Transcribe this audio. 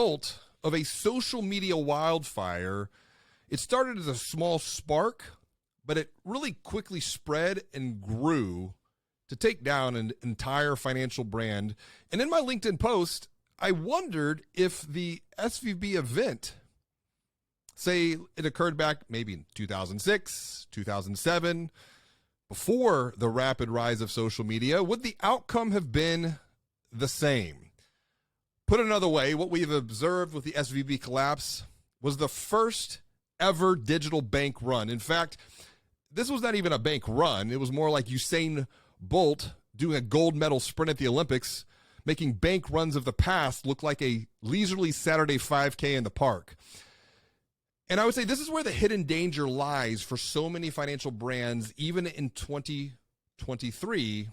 Result of a social media wildfire. It started as a small spark, but it really quickly spread and grew to take down an entire financial brand. And in my LinkedIn post, I wondered if the SVB event, say it occurred back maybe in 2006, 2007, before the rapid rise of social media, would the outcome have been the same? Put another way, what we have observed with the SVB collapse was the first ever digital bank run. In fact, this was not even a bank run. It was more like Usain Bolt doing a gold medal sprint at the Olympics, making bank runs of the past look like a leisurely Saturday 5K in the park. And I would say this is where the hidden danger lies for so many financial brands, even in 2023,